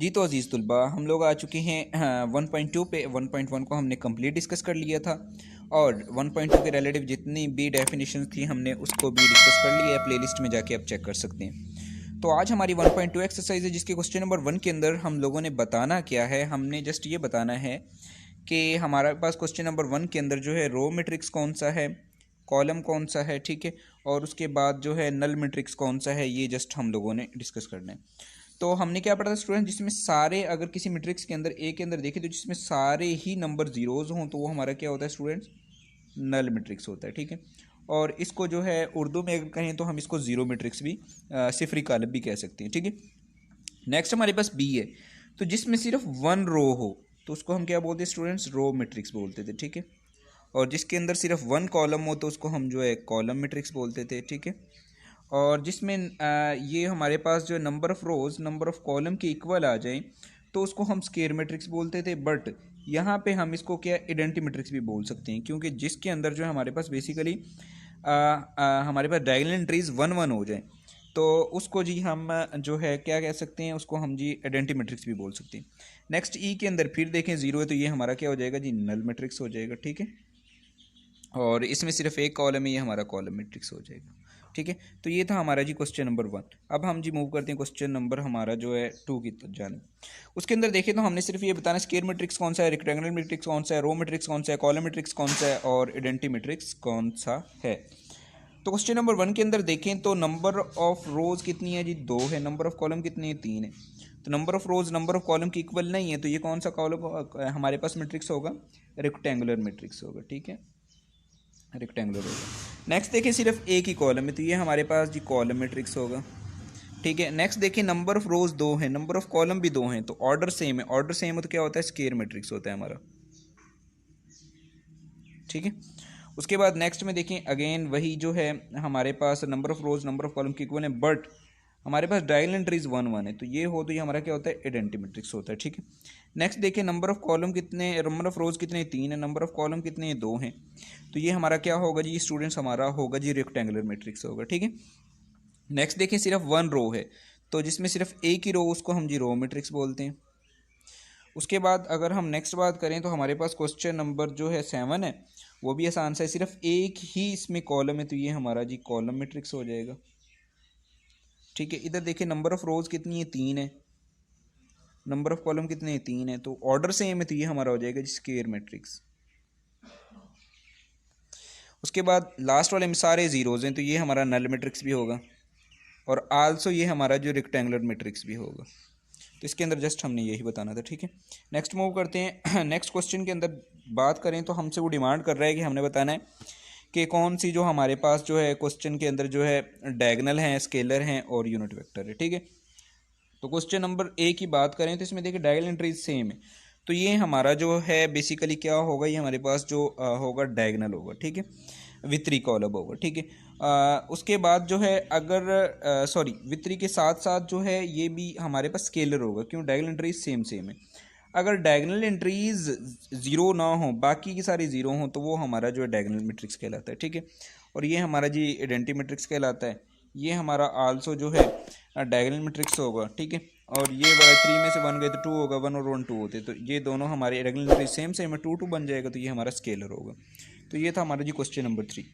जी तो अजीज़ तुलबा हम लोग आ चुके हैं 1.2 पे। 1.1 को हमने कंप्लीट डिस्कस कर लिया था और 1.2 के रिलेटिव जितनी भी डेफिनेशन थी हमने उसको भी डिस्कस कर लिया है। प्लेलिस्ट में जाके आप चेक कर सकते हैं। तो आज हमारी 1.2 एक्सरसाइज है जिसके क्वेश्चन नंबर 1 के अंदर हम लोगों ने बताना क्या है, हमने जस्ट ये बताना है कि हमारे पास क्वेश्चन नंबर 1 के अंदर जो है रो मैट्रिक्स कौन सा है, कॉलम कौन सा है, ठीक है, और उसके बाद जो है नल मैट्रिक्स कौन सा है, ये जस्ट हम लोगों ने डिस्कस करना है। तो हमने क्या पढ़ा था स्टूडेंट, जिसमें सारे अगर किसी मैट्रिक्स के अंदर ए के अंदर देखें तो जिसमें सारे ही नंबर जीरोज हों तो वो हमारा क्या होता है स्टूडेंट्स, नल मैट्रिक्स होता है, ठीक है। और इसको जो है उर्दू में अगर कहें तो हम इसको जीरो मैट्रिक्स भी सिफरी कालब भी कह सकते हैं, ठीक है। नेक्स्ट हमारे पास बी है, तो जिसमें सिर्फ वन रो हो तो उसको हम क्या बोलते हैं स्टूडेंट्स, रो मैट्रिक्स बोलते थे, ठीक है। और जिसके अंदर सिर्फ वन कॉलम हो तो उसको हम जो है कॉलम मैट्रिक्स बोलते थे, ठीक है। और जिसमें ये हमारे पास जो number of rows number of column के इक्वल आ जाए तो उसको हम स्केयर मैट्रिक्स बोलते थे। बट यहाँ पे हम इसको क्या आइडेंटिटी मैट्रिक्स भी बोल सकते हैं, क्योंकि जिसके अंदर जो है हमारे पास बेसिकली हमारे पास डायगोनल एंट्रीज 1 1 हो जाए तो उसको जी हम जो है क्या कह सकते हैं, उसको हम जी आइडेंटिटी मैट्रिक्स भी बोल सकते हैं। नेक्स्ट ई के अंदर फिर देखें जीरो है तो ये हमारा क्या हो जाएगा जी, नल मैट्रिक्स हो जाएगा, ठीक है। और इसमें सिर्फ एक कॉलम है, ये हमारा कॉलम मैट्रिक्स हो जाएगा, ठीक है। तो ये था हमारा जी क्वेश्चन नंबर 1। अब हम जी मूव करते हैं क्वेश्चन नंबर हमारा जो है 2 की जानिब। उसके अंदर देखें तो हमने सिर्फ ये बताना स्क्वायर मैट्रिक्स कौन सा है, रेक्टेंगुलर मैट्रिक्स कौन सा है, रो मैट्रिक्स कौन सा है, कॉलम मैट्रिक्स कौन सा है और आइडेंटिटी मैट्रिक्स कौन सा है। तो क्वेश्चन नंबर 1 के अंदर देखें तो नंबर ऑफ रोज कितनी है जी, 2 है। नंबर ऑफ कॉलम कितनी है, 3 है। तो number of rows number of column की इक्वल नहीं है तो ये कौन सा कॉलम हमारे पास मैट्रिक्स होगा, रेक्टेंगुलर मैट्रिक्स होगा, ठीक है, रेक्टेंगुलर होगा। नेक्स्ट देखें सिर्फ एक ही कॉलम है तो ये हमारे पास जी कॉलम मैट्रिक्स होगा, ठीक है। नेक्स्ट देखिए नंबर ऑफ रोज 2 है, नंबर ऑफ कॉलम भी 2 हैं तो ऑर्डर सेम है। ऑर्डर सेम है तो क्या होता है, स्क्वायर मैट्रिक्स होता है हमारा, ठीक है। उसके बाद नेक्स्ट में देखें अगेन वही जो है हमारे पास number of rows number of column की इक्वल है बट हमारे पास डायगोनल एंट्रीज 1 1 है तो ये हो तो ये हमारा क्या होता है, आइडेंटिटी मैट्रिक्स होता है, ठीक है। नेक्स्ट देखिए नंबर ऑफ कॉलम कितने, नंबर ऑफ रोज कितने, 3 है। नंबर ऑफ कॉलम कितने, 2 हैं तो ये हमारा क्या होगा जी स्टूडेंट्स, हमारा होगा जी रेक्टेंगुलर मैट्रिक्स होगा, ठीक है। नेक्स्ट देखिए सिर्फ वन रो है तो जिसमें सिर्फ एक ही रो उसको हम जी रो मैट्रिक्स बोलते हैं। उसके बाद अगर हम नेक्स्ट बात करें तो हमारे पास क्वेश्चन नंबर जो है 7 है, वो भी आसान सा है। सिर्फ एक ही इसमें कॉलम है तो ये हमारा जी कॉलम मैट्रिक्स हो जाएगा, ठीक है। इधर देखिए नंबर ऑफ रोज कितनी है, 3 है। नंबर ऑफ कॉलम कितने हैं, 3 है तो ऑर्डर सेम है तो ये हमारा हो जाएगा जी स्क्वायर मैट्रिक्स। उसके बाद लास्ट वाले में सारे जीरोज हैं तो ये हमारा नल मैट्रिक्स भी होगा और आल्सो ये हमारा जो रेक्टेंगुलर मैट्रिक्स भी होगा। तो इसके अंदर जस्ट हमने यही बताना था, ठीक है। नेक्स्ट मूव करते हैं। नेक्स्ट क्वेश्चन के अंदर बात करें तो हमसे वो डिमांड कर रहा है कि हमने बताना है कि कौन सी जो हमारे पास जो है क्वेश्चन के अंदर जो है डायगोनल हैं, स्केलर हैं और यूनिट वेक्टर है, ठीक है। तो क्वेश्चन नंबर ए की बात करें तो इसमें देखिए डायगोनल एंट्रीज सेम है तो ये हमारा जो है बेसिकली क्या होगा, ये हमारे पास जो होगा डायगोनल होगा, ठीक है, वित्री कॉलम होगा, ठीक है। उसके बाद जो है अगर सॉरी वित्री के साथ साथ जो है ये भी हमारे पास स्केलर होगा, क्यों, डायगोनल एंट्रीज सेम सेम है। अगर डायगोनल एंट्रीज जीरो ना हो, बाकी की सारी जीरो हो तो वो हमारा जो है डायगोनल मैट्रिक्स कहलाता है, ठीक है। और ये हमारा जी आइडेंटिटी मैट्रिक्स कहलाता है। ये हमारा आल्सो जो है डायगोनल मैट्रिक्स होगा, ठीक है। और ये वाला 3 में से 1 गए तो 2 होगा, 1 और 1 2 होते तो ये दोनों हमारे डायगोनल एंट्रीज सेम सेम है, 2 2 बन जाएगा तो ये हमारा स्केलर होगा। तो ये था हमारा जी क्वेश्चन नंबर 3।